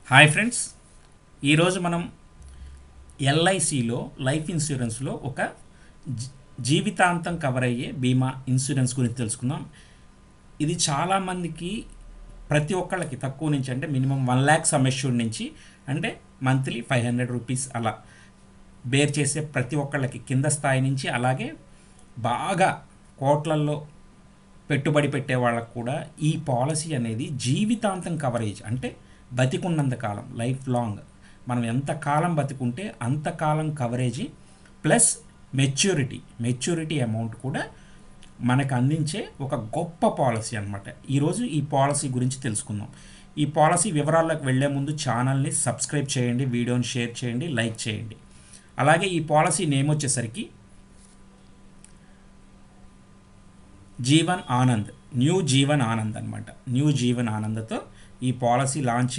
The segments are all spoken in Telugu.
హాయ్ ఫ్రెండ్స్, ఈరోజు మనం ఎల్ఐసిలో లైఫ్ ఇన్సూరెన్స్లో ఒక జీవితాంతం కవర్ అయ్యే బీమా ఇన్సూరెన్స్ గురించి తెలుసుకుందాం. ఇది చాలామందికి ప్రతి ఒక్కళ్ళకి తక్కువ నుంచి అంటే మినిమం 1,00,000 సమ్ అష్యూర్డ్ నుంచి అంటే మంత్లీ 500 రూపీస్ అలా బేర్ చేసే ప్రతి ఒక్కళ్ళకి కింద స్థాయి నుంచి అలాగే బాగా కోట్లల్లో పెట్టుబడి పెట్టే వాళ్ళకు కూడా ఈ పాలసీ అనేది జీవితాంతం కవరేజ్ అంటే బతికున్నంత కాలం లైఫ్ లాంగ్ మనం ఎంత కాలం బతికుంటే అంతకాలం కవరేజీ ప్లస్ మెచ్యూరిటీ అమౌంట్ కూడా మనకు అందించే ఒక గొప్ప పాలసీ అనమాట. ఈరోజు ఈ పాలసీ గురించి తెలుసుకుందాం. ఈ పాలసీ వివరాల్లోకి వెళ్లే ముందు ఛానల్ని సబ్స్క్రైబ్ చేయండి, వీడియోని షేర్ చేయండి, లైక్ చేయండి. అలాగే ఈ పాలసీ నేమ్ వచ్చేసరికి జీవన్ ఆనంద్, న్యూ జీవన్ ఆనంద్ అనమాట. న్యూ జీవన్ ఆనంద్తో ఈ పాలసీ లాంచ్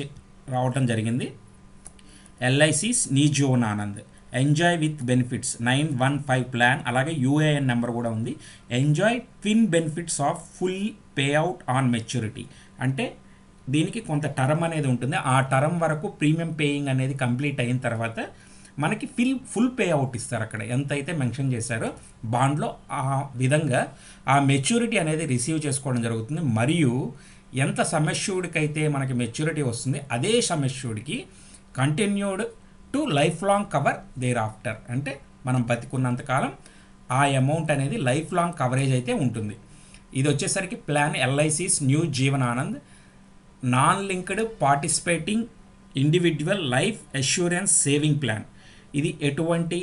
రావటం జరిగింది. LICs new Jeevan Anand enjoy with benefits 915 plan, అలాగే యూఏఎన్ నెంబర్ కూడా ఉంది. Enjoy twin benefits of full pay out on maturity అంటే దీనికి కొంత టర్మ్ అనేది ఉంటుంది. ఆ టర్మ్ వరకు ప్రీమియం పేయింగ్ అనేది కంప్లీట్ అయిన తర్వాత మనకి ఫుల్ పే అవుట్ ఇస్తారు. అక్కడ ఎంతైతే మెన్షన్ చేశారో బాండ్లో ఆ విధంగా ఆ మెచ్యూరిటీ అనేది రిసీవ్ చేసుకోవడం జరుగుతుంది. మరియు ఎంత సమ్ అష్యూర్డ్కి అయితే మనకి మెచ్యూరిటీ వస్తుంది అదే సమ్ అష్యూర్డ్కి continued to life long cover thereafter అంటే మనం బతికున్నంతకాలం ఆ అమౌంట్ అనేది లైఫ్ లాంగ్ కవరేజ్ అయితే ఉంటుంది. ఇది వచ్చేసరికి plan LICs new Jeevan Anand non linked participating individual life assurance saving plan. ఇది ఎటువంటి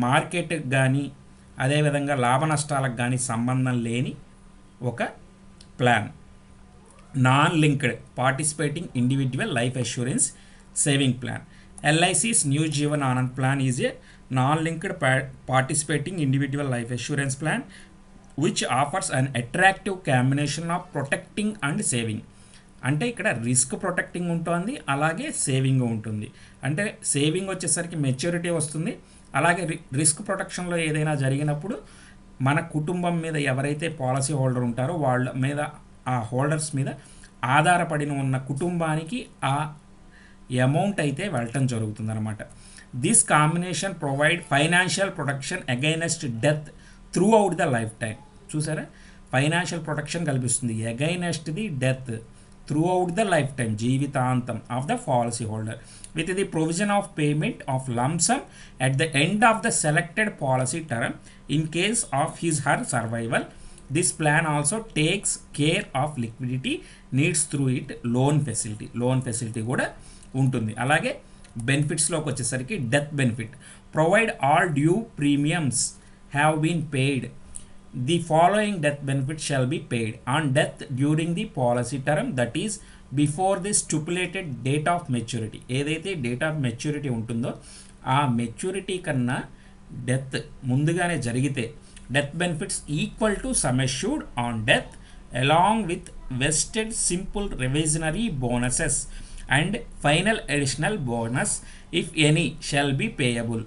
మార్కెట్కి కానీ అదేవిధంగా లాభ నష్టాలకు కానీ సంబంధం లేని ఒక plan. Non linked participating individual life assurance saving plan. LIC's New Jeevan Anand plan is a non-linked participating individual life assurance plan which offers an attractive combination of protecting and saving. అంటే ఇక్కడ రిస్క్ ప్రొటెక్టింగ్ ఉంటుంది, అలాగే సేవింగ్ ఉంటుంది. అంటే సేవింగ్ వచ్చేసరికి మెచ్యూరిటీ వస్తుంది, అలాగే రిస్క్ ప్రొటెక్షన్లో ఏదైనా జరిగినప్పుడు మన కుటుంబం మీద ఎవరైతే పాలసీ హోల్డర్ ఉంటారో వాళ్ళ మీద ఆ హోల్డర్స్ మీద ఆధారపడిన ఉన్న కుటుంబానికి ఆ అమౌంట్ అయితే వెళ్ళటం జరుగుతుంది అనమాట. This combination provide financial protection against death throughout the lifetime. చూసారా, ఫైనాన్షియల్ ప్రొటెక్షన్ కల్పిస్తుంది against the death throughout the lifetime జీవితాంతం of the policy holder with the provision of payment of lump sum at the end of the selected policy term in case of his her survival. This plan also takes care of liquidity needs through it loan facility కూడా ఉంటుంది. అలాగే బెనిఫిట్స్లోకి వచ్చేసరికి death benefit provide all due premiums have been paid. The following death benefit shall be paid on death during the policy term that is before the stipulated date of maturity. ఏదైతే డేట్ ఆఫ్ మెచ్యూరిటీ ఉంటుందో ఆ మెచ్యూరిటీ కన్నా డెత్ ముందుగానే జరిగితే death benefits equal to sum assured on death along with vested simple reversionary bonuses and final additional bonus if any shall be payable,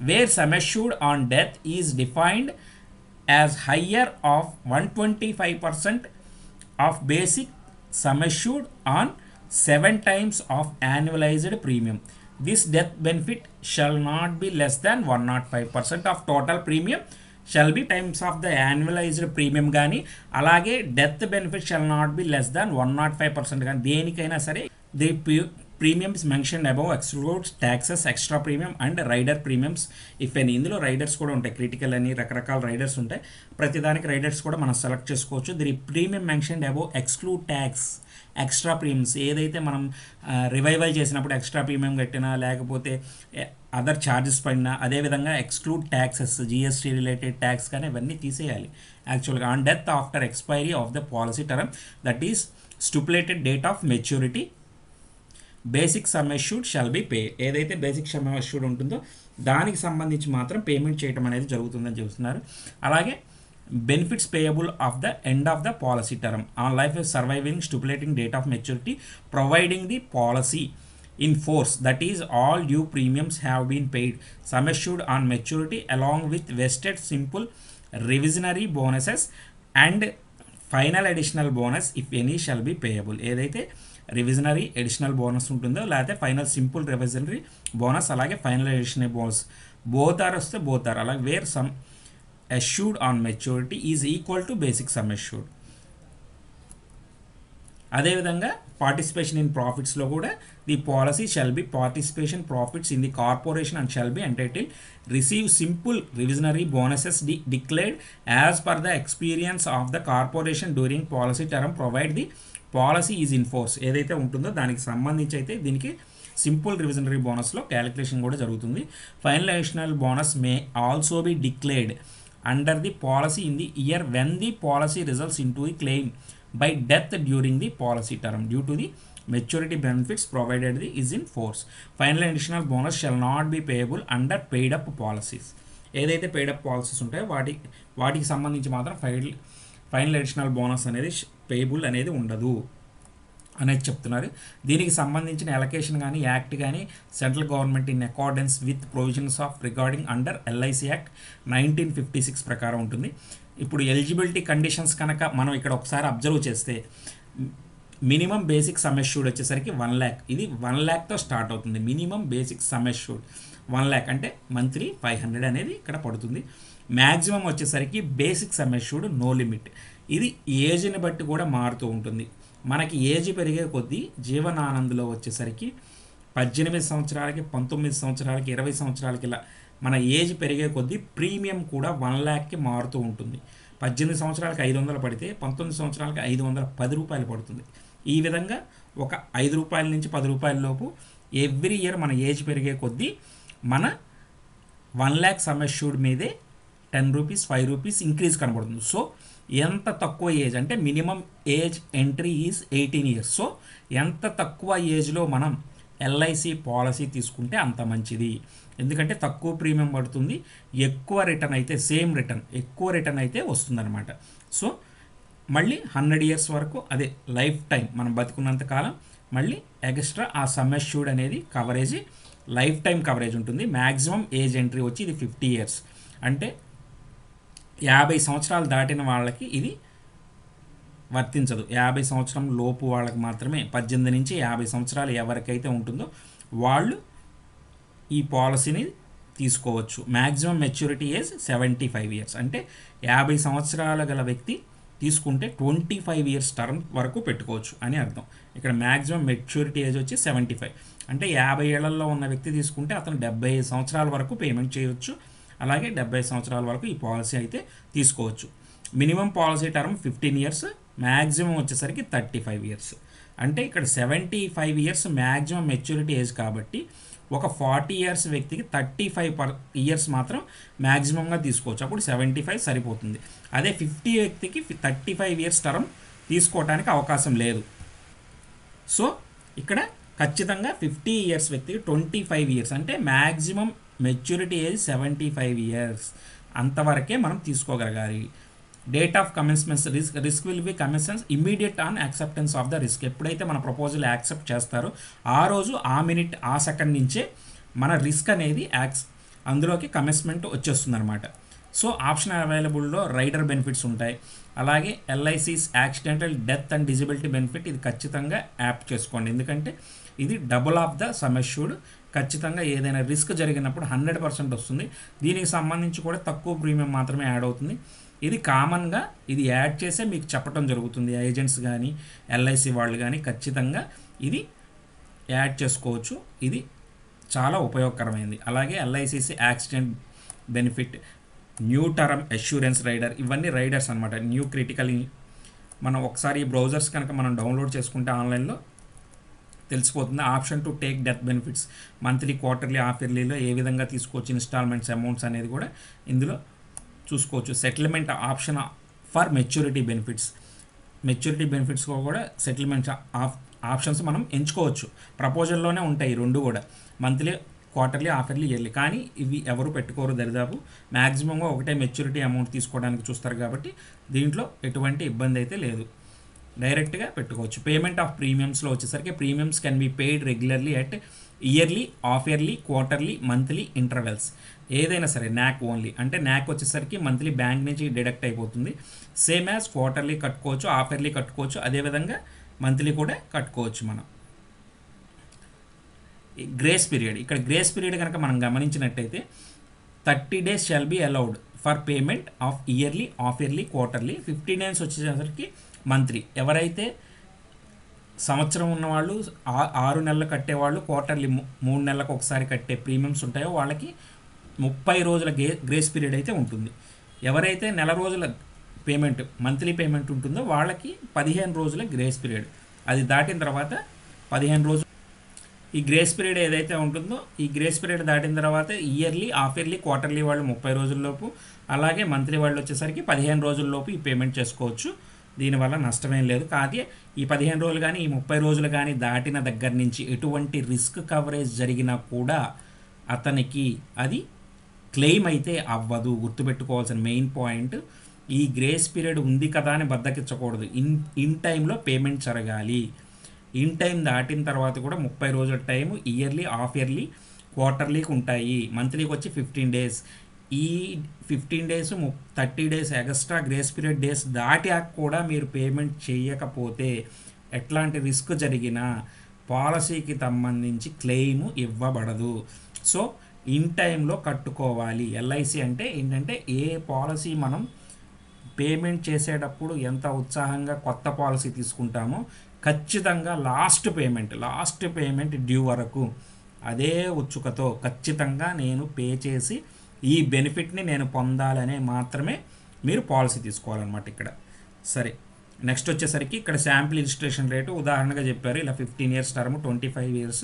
where sum assured on death is defined as higher of 125% of basic sum assured on 7 times of annualized premium. This death benefit shall not be less than 105% of total premium shall be times of the annualized premium గానీ అలాగే death benefit shall not be less than 105% కానీ దేనికైనా సరే the premiums mention above excludes taxes extra premium and rider premiums if any. ఇందులో రైడర్స్ కూడా ఉంటాయి, క్రిటికల్ అని రకరకాల రైడర్స్ ఉంటాయి. ప్రతిదానికి రైడర్స్ కూడా మనం సెలెక్ట్ చేసుకోవచ్చు. The premium mention above exclude tax extra premiums ఏదైతే మనం రివైవల్ చేసినప్పుడు ఎక్స్ట్రా ప్రీమియం కట్టినా లేకపోతే అదర్ ఛార్జెస్ పడినా అదేవిధంగా exclude taxes GST related tax కానీ ఇవన్నీ తీసేయాలి యాక్చువల్గా. On death after expiry of the policy term that is stipulated date of maturity basic sum assured shall be pay. ఏదైతే బేసిక్ సమ్ అష్యూర్డ్ ఉంటుందో దానికి సంబంధించి మాత్రం పేమెంట్ చేయడం అనేది జరుగుతుందని చెప్తున్నారు. అలాగే benefits payable of the end of the policy term on life surviving stipulating date of maturity providing the policy in force that is all due premiums have been paid sum assured on maturity along with vested simple revisionary bonuses and final additional bonus if any shall be payable. ఏదైతే రివిజనరీ ఎడిషనల్ బోనస్ ఉంటుందో, లేకపోతే ఫైనల్ సింపుల్ రివిజనరీ బోనస్, అలాగే final additional bonus both are వస్తే బోత్ ఆర్, అలాగే where sum assured on maturity is equal to basic sum assured. అదేవిధంగా పార్టిసిపేషన్ ఇన్ ప్రాఫిట్స్లో కూడా the policy shall be participation profits in the corporation and shall be entitle receive simple reversionary bonuses declared as per the experience of the corporation during policy term provide the policy is in force. ఏదైతే ఉంటుందో దానికి సంబంధించి అయితే దీనికి సింపుల్ రివిజనరీ బోనస్లో క్యాలిక్యులేషన్ కూడా జరుగుతుంది. Final additional bonus may also be declared under the policy in the year when the policy results into a claim by death during the policy term due to the maturity benefits provided the is in force. Final additional bonus shall not be payable under paid up policies. ఏదైతే paid up policies ఉంటాయో వాటికి సంబంధించి మాత్రం ఫైనల్ అడిషనల్ బోనస్ అనేది పేయబుల్ అనేది ఉండదు అనేది చెప్తున్నారు. దీనికి సంబంధించిన ఎలకేషన్ కానీ యాక్ట్ కానీ central government in accordance with provisions of regarding under LIC act 1956 ప్రకారం ఉంటుంది. ఇప్పుడు ఎలిజిబిలిటీ కండిషన్స్ కనుక మనం ఇక్కడ ఒకసారి అబ్జర్వ్ చేస్తే మినిమం బేసిక్ సమ్ అష్యూర్డ్ వచ్చేసరికి 1 lakh, ఇది 1 lakhతో స్టార్ట్ అవుతుంది. Minimum basic sum assured 1 lakh అంటే మంత్లీ 500 అనేది ఇక్కడ పడుతుంది. మ్యాక్సిమం వచ్చేసరికి basic sum assured no limit, ఇది ఏజ్ని బట్టి కూడా మారుతూ ఉంటుంది. మనకి ఏజ్ పెరిగే కొద్దీ జీవన్ ఆనంద్లో వచ్చేసరికి 18 సంవత్సరాలకి 19 సంవత్సరాలకి 20 సంవత్సరాలకి ఇలా మన ఏజ్ పెరిగే కొద్దీ ప్రీమియం కూడా 1 lakhకి మారుతూ ఉంటుంది. 18 సంవత్సరాలకి 500 పడితే 19 సంవత్సరాలకి 510 రూపాయలు పడుతుంది. ఈ విధంగా ఒక 5 రూపాయల నుంచి 10 రూపాయల లోపు ఎవ్రీ ఇయర్ మన ఏజ్ పెరిగే కొద్దీ మన 1 lakh సమ్ అష్యూర్డ్ మీదే 10 రూపీస్ 5 రూపీస్ ఇంక్రీజ్ కనబడుతుంది. సో ఎంత తక్కువ ఏజ్ అంటే minimum age entry is 18 years. So ఎంత తక్కువ ఏజ్లో మనం ఎల్ఐసి పాలసీ తీసుకుంటే అంత మంచిది. ఎందుకంటే తక్కువ ప్రీమియం పడుతుంది, ఎక్కువ రిటర్న్ అయితే సేమ్ రిటర్న్ ఎక్కువ రిటర్న్ అయితే వస్తుందన్నమాట. సో మళ్ళీ 100 years వరకు అదే లైఫ్ టైం మనం బతుకున్నంత కాలం మళ్ళీ ఎక్స్ట్రా ఆ సమ్ అష్యూర్డ్ అనేది కవరేజ్ లైఫ్ టైం కవరేజ్ ఉంటుంది. మ్యాక్సిమం ఏజ్ ఎంట్రీ వచ్చి ఇది 50 years అంటే 50 సంవత్సరాలు దాటిన వాళ్ళకి ఇది వర్తించదు. 50 సంవత్సరం లోపు వాళ్ళకి మాత్రమే 18 నుంచి 50 సంవత్సరాలు ఎవరికైతే ఉంటుందో వాళ్ళు ఈ పాలసీని తీసుకోవచ్చు. మ్యాక్సిమం మెచ్యూరిటీ ఏజ్ 75 years అంటే 50 సంవత్సరాల గల వ్యక్తి తీసుకుంటే 25 years టర్మ్ వరకు పెట్టుకోవచ్చు అని అర్థం. ఇక్కడ మ్యాక్సిమం మెచ్యూరిటీ ఏజ్ వచ్చి 75 అంటే 50 ఏళ్లలో ఉన్న వ్యక్తి తీసుకుంటే అతను 75 సంవత్సరాల వరకు పేమెంట్ చేయవచ్చు. అలాగే 70 సంవత్సరాల వరకు ఈ పాలసీ అయితే తీసుకోవచ్చు. Minimum policy term 15 years, maximum వచ్చేసరికి 35 years. అంటే ఇక్కడ 75 years మ్యాక్సిమం మెచ్యూరిటీ ఏజ్ కాబట్టి ఒక 40 years వ్యక్తికి 35 years మాత్రం మ్యాక్సిమంగా తీసుకోవచ్చు. అప్పుడు 75 సరిపోతుంది. అదే 50 వ్యక్తికి 35 years టర్మ్ తీసుకోవడానికి అవకాశం లేదు. సో ఇక్కడ ఖచ్చితంగా 50 years వ్యక్తికి 25 years అంటే మ్యాక్సిమం మెచ్యూరిటీ ఏజ్ 75 years అంతవరకే మనం తీసుకోగలగాలి. Date of commencements risk will be commences immediate on acceptance of the risk. ఎప్పుడైతే మన ప్రపోజల్ యాక్సెప్ట్ చేస్తారో ఆ రోజు ఆ మినిట్ ఆ సెకండ్ నుంచే మన రిస్క్ అనేది అందులోకి కమెన్స్మెంట్ వచ్చేస్తుంది అనమాట. సో ఆప్షన్ అవైలబుల్లో రైడర్ బెనిఫిట్స్ ఉంటాయి. అలాగే LICs accidental death and disability benefit ఇది ఖచ్చితంగా యాప్ చేసుకోండి. ఎందుకంటే ఇది double of the sum assured. ఖచ్చితంగా ఏదైనా రిస్క్ జరిగినప్పుడు 100% వస్తుంది. దీనికి సంబంధించి కూడా తక్కువ ప్రీమియం మాత్రమే యాడ్ అవుతుంది. ఇది కామన్గా ఇది యాడ్ చేసే మీకు చెప్పడం జరుగుతుంది. ఏజెంట్స్ కానీ ఎల్ఐసి వాళ్ళు కానీ ఖచ్చితంగా ఇది యాడ్ చేసుకోవచ్చు. ఇది చాలా ఉపయోగకరమైనది. అలాగే LIC's accident benefit, new term assurance rider, ఇవన్నీ రైడర్స్ అనమాట. న్యూ క్రిటికల్ మనం ఒకసారి ఈ బ్రౌజర్స్ కనుక మనం డౌన్లోడ్ చేసుకుంటే ఆన్లైన్లో తెలిసిపోతుంది. Option to take death benefits monthly, quarterly, half ఇయర్లీలో ఏ విధంగా తీసుకోవచ్చు, ఇన్స్టాల్మెంట్స్ అమౌంట్స్ అనేది కూడా ఇందులో చూసుకోవచ్చు. Settlement option for maturity benefits, maturity benefits కూడా సెటిల్మెంట్ ఆప్షన్స్ మనం ఎంచుకోవచ్చు. ప్రపోజల్లోనే ఉంటాయి రెండు కూడా, monthly, quarterly, half yearly, yearly. కానీ ఇవి ఎవరు పెట్టుకోరు దరిదాపు. మ్యాక్సిమంగా ఒకటే మెచ్యూరిటీ అమౌంట్ తీసుకోవడానికి చూస్తారు కాబట్టి దీంట్లో ఎటువంటి ఇబ్బంది అయితే లేదు, డైరెక్ట్గా పెట్టుకోవచ్చు. పేమెంట్ ఆఫ్ ప్రీమియమ్స్లో వచ్చేసరికి premiums can be paid regularly at yearly, half yearly, quarterly, monthly intervals. ఏదైనా సరే న్యాక్ ఓన్లీ అంటే న్యాక్ వచ్చేసరికి మంత్లీ బ్యాంక్ నుంచి డిడక్ట్ అయిపోతుంది. సేమ్ యాజ్ క్వార్టర్లీ కట్టుకోవచ్చు, హాఫ్ ఇయర్లీ కట్టుకోవచ్చు. అదేవిధంగా మంత్లీ కూడా కట్టుకోవచ్చు మనం. గ్రేస్ పీరియడ్, ఇక్కడ గ్రేస్ పీరియడ్ కనుక మనం గమనించినట్టయితే 30 days shall be allowed for payment of yearly, half yearly, quarterly. 15 days వచ్చేసరికి మంత్లీ. ఎవరైతే సంవత్సరం ఉన్నవాళ్ళు 6 నెలలు కట్టేవాళ్ళు, క్వార్టర్లీ 3 నెలలకు ఒకసారి కట్టే ప్రీమియమ్స్ ఉంటాయో వాళ్ళకి 30 రోజుల గ్రేస్ పీరియడ్ అయితే ఉంటుంది. ఎవరైతే నెల రోజుల పేమెంట్, మంత్లీ పేమెంట్ ఉంటుందో వాళ్ళకి 15 రోజుల గ్రేస్ పీరియడ్. అది దాటిన తర్వాత 15 రోజులు ఈ గ్రేస్ పీరియడ్ ఏదైతే ఉంటుందో, ఈ గ్రేస్ పీరియడ్ దాటిన తర్వాత ఇయర్లీ, హాఫ్ ఇయర్లీ, క్వార్టర్లీ వాళ్ళు 30 రోజుల్లోపు, అలాగే మంత్లీ వాళ్ళు వచ్చేసరికి 15 రోజుల్లోపు ఈ పేమెంట్ చేసుకోవచ్చు. దీనివల్ల నష్టమేం లేదు. కానీ ఈ 15 రోజులు కానీ, ఈ 30 రోజులు కానీ దాటిన దగ్గర నుంచి ఎటువంటి రిస్క్ కవరేజ్ జరిగినా కూడా అతనికి అది క్లెయిమ్ అయితే అవ్వదు. గుర్తుపెట్టుకోవాల్సిన మెయిన్ పాయింట్, ఈ గ్రేస్ పీరియడ్ ఉంది కదా అని బద్దకించకూడదు. ఇన్ టైంలో పేమెంట్ జరగాలి. ఇన్ టైం దాటిన తర్వాత కూడా 30 రోజుల టైము ఇయర్లీ, హాఫ్ ఇయర్లీ, క్వార్టర్లీకి ఉంటాయి. మంత్లీకి వచ్చి 15 days. ఈ 15 days 30 days extra grace period days దాటాక కూడా మీరు పేమెంట్ చేయకపోతే ఎట్లాంటి రిస్క్ జరిగినా పాలసీకి సంబంధించి క్లెయిమ్ ఇవ్వబడదు. సో ఇన్ టైంలో కట్టుకోవాలి. ఎల్ఐసి అంటే ఏంటంటే, ఏ పాలసీ మనం పేమెంట్ చేసేటప్పుడు ఎంత ఉత్సాహంగా కొత్త పాలసీ తీసుకుంటామో ఖచ్చితంగా లాస్ట్ పేమెంట్ డ్యూ వరకు అదే ఉత్సుకతో ఖచ్చితంగా నేను పే చేసి ఈ బెనిఫిట్ని నేను పొందాలనే మాత్రమే మీరు పాలసీ తీసుకోవాలన్నమాట ఇక్కడ. సరే, నెక్స్ట్ వచ్చేసరికి ఇక్కడ శాంపిల్ ఇలిస్ట్రేషన్ రేటు ఉదాహరణగా చెప్పారు. ఇలా 15 years టర్మ్, 25 years,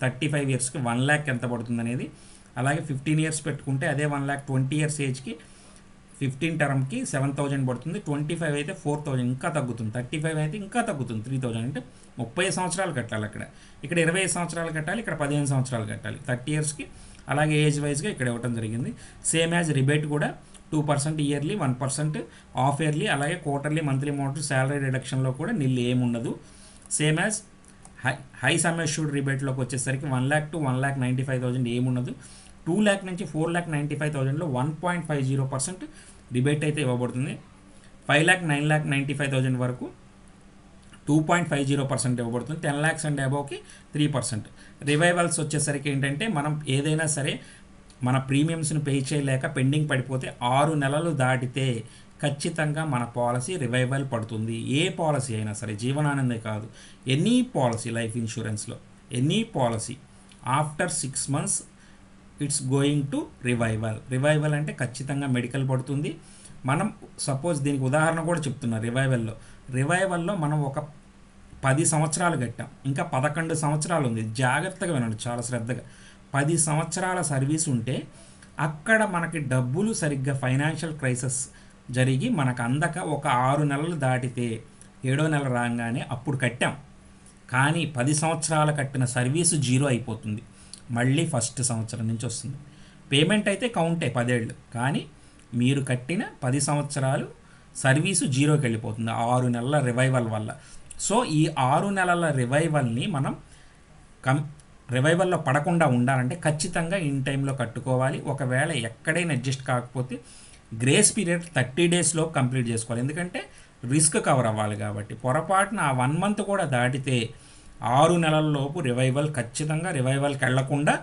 35 yearsకి 1 lakh ఎంత పడుతుంది అనేది. అలాగే 15 years పెట్టుకుంటే అదే 1 lakh 20 years ఏజ్కి 15 టర్మ్కి 7,000 పడుతుంది. 25 అయితే 4,000 ఇంకా తగ్గుతుంది. 35 అయితే ఇంకా తగ్గుతుంది, 3,000. అంటే 30 సంవత్సరాలు కట్టాలి అక్కడ. ఇక్కడ 25 సంవత్సరాలు కట్టాలి, ఇక్కడ 15 సంవత్సరాలు కట్టాలి 30 yearsకి. అలాగే ఏజ్ వైజ్గా ఇక్కడ ఇవ్వడం జరిగింది. సేమ్ యాజ్ రిబేట్ కూడా 2% ఇయర్లీ, 1% హాఫ్ ఇయర్లీ, అలాగే క్వార్టర్లీ, మంత్లీ మోటర్ శాలరీ రిడక్షన్లో కూడా నిల్ ఏముండదు. Same as high sum assured రిబేట్లోకి వచ్చేసరికి 1 lakh to 1,95,000 ఏముండదు. 2 lakh నుంచి 4,95,000లో 1.50% రిబేట్ అయితే ఇవ్వబడుతుంది. 5 lakh 9,95,000 వరకు 2.50% ఇవ్వబడుతుంది. 10 lakhs అండ్ అబోవ్కి 3%. రివైవల్స్ వచ్చేసరికి ఏంటంటే, మనం ఏదైనా సరే మన ప్రీమియమ్స్ని పే చేయలేక పెండింగ్ పడిపోతే 6 నెలలు దాటితే ఖచ్చితంగా మన పాలసీ రివైవల్ పడుతుంది. ఏ పాలసీ అయినా సరే, జీవనానందే కాదు, ఎనీ పాలసీ, లైఫ్ ఇన్సూరెన్స్లో any policy after 6 months it's going to revival అంటే ఖచ్చితంగా మెడికల్ పడుతుంది. మనం సపోజ్ దీనికి ఉదాహరణ కూడా చెప్తున్నా. రివైవల్లో మనం ఒక 10 సంవత్సరాలు కట్టాం, ఇంకా 11 సంవత్సరాలు ఉంది. జాగ్రత్తగా వినండి, చాలా శ్రద్ధగా. 10 సంవత్సరాల సర్వీస్ ఉంటే అక్కడ మనకి డబ్బులు సరిగ్గా ఫైనాన్షియల్ క్రైసిస్ జరిగి మనకు అందక ఒక 6 నెలలు దాటితే 7వ నెల రాగానే అప్పుడు కట్టాం. కానీ 10 సంవత్సరాలు కట్టిన సర్వీసు 0 అయిపోతుంది. మళ్ళీ ఫస్ట్ సంవత్సరం నుంచి వస్తుంది. పేమెంట్ అయితే కౌంటే 10 ఏళ్ళు, కానీ మీరు కట్టిన 10 సంవత్సరాలు సర్వీసు 0కి వెళ్ళిపోతుంది 6 నెలల రివైవల్ వల్ల. సో ఈ 6 నెలల రివైవల్ని మనం రివైవల్లో పడకుండా ఉండాలంటే ఖచ్చితంగా ఇన్ టైంలో కట్టుకోవాలి. ఒకవేళ ఎక్కడైనా అడ్జస్ట్ కాకపోతే గ్రేస్ పీరియడ్ 30 daysలో కంప్లీట్ చేసుకోవాలి. ఎందుకంటే రిస్క్ కవర్ అవ్వాలి కాబట్టి. పొరపాటున ఆ 1 month కూడా దాటితే 6 నెలల్లోపు ఖచ్చితంగా రివైవల్కి వెళ్లకుండా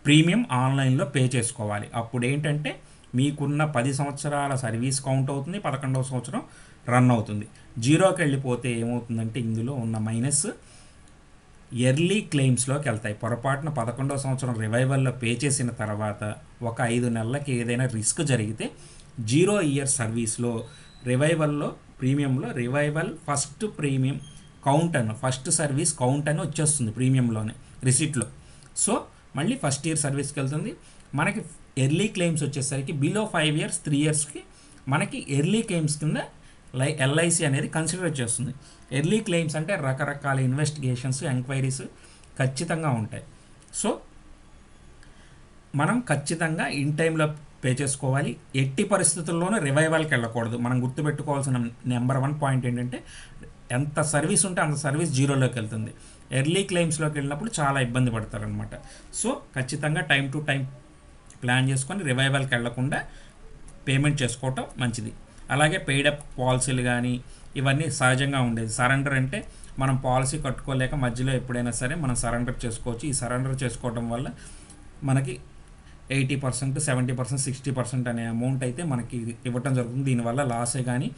ప్రీమియం ఆన్లైన్లో పే చేసుకోవాలి. అప్పుడు ఏంటంటే మీకున్న 10 సంవత్సరాల సర్వీస్ కౌంట్ అవుతుంది, 11వ సంవత్సరం రన్ అవుతుంది. 0కి వెళ్ళిపోతే ఏమవుతుందంటే ఇందులో ఉన్న మైనస్ ఎర్లీ క్లెయిమ్స్లోకి వెళ్తాయి. పొరపాటున 11వ సంవత్సరం రివైవల్లో పే చేసిన తర్వాత ఒక 5 నెలలకి ఏదైనా రిస్క్ జరిగితే 0 year సర్వీస్లో రివైవల్లో ప్రీమియంలో రివైవల్ ఫస్ట్ ప్రీమియం కౌంట్ అని, ఫస్ట్ సర్వీస్ కౌంట్ అని వచ్చేస్తుంది ప్రీమియంలోనే, రిసిప్ట్లో. సో మళ్ళీ ఫస్ట్ ఇయర్ సర్వీస్కి వెళ్తుంది. మనకి ఎర్లీ క్లెయిమ్స్ వచ్చేసరికి బిలో 5 years 3 yearsకి మనకి ఎర్లీ క్లెయిమ్స్ కింద ఎల్ఐసి అనేది కన్సిడర్ చేస్తుంది. ఎర్లీ క్లెయిమ్స్ అంటే రకరకాల ఇన్వెస్టిగేషన్స్, ఎంక్వైరీస్ ఖచ్చితంగా ఉంటాయి. సో మనం ఖచ్చితంగా ఇన్ టైంలో పే చేసుకోవాలి. ఎట్టి పరిస్థితుల్లోనూ రివైవల్కి వెళ్ళకూడదు. మనం గుర్తుపెట్టుకోవాల్సిన నెంబర్ 1 పాయింట్ ఏంటంటే, ఎంత సర్వీస్ ఉంటే అంత సర్వీస్ 0లోకి వెళ్తుంది. ఎర్లీ క్లెయిమ్స్లోకి వెళ్ళినప్పుడు చాలా ఇబ్బంది పడతారనమాట. సో ఖచ్చితంగా టైం టు టైం ప్లాన్ చేసుకొని రివైవల్కి వెళ్లకుండా పేమెంట్ చేసుకోవటం మంచిది. అలాగే పెయిడప్ పాలసీలు కానీ ఇవన్నీ సహజంగా ఉండేది. సరెండర్ అంటే మనం పాలసీ కట్టుకోలేక మధ్యలో ఎప్పుడైనా సరే మనం సరెండర్ చేసుకోవచ్చు. ఈ సరెండర్ చేసుకోవడం వల్ల మనకి 80%, 70%, 60% అనే అమౌంట్ అయితే మనకి ఇవ్వటం జరుగుతుంది. దీనివల్ల లాసే కానీ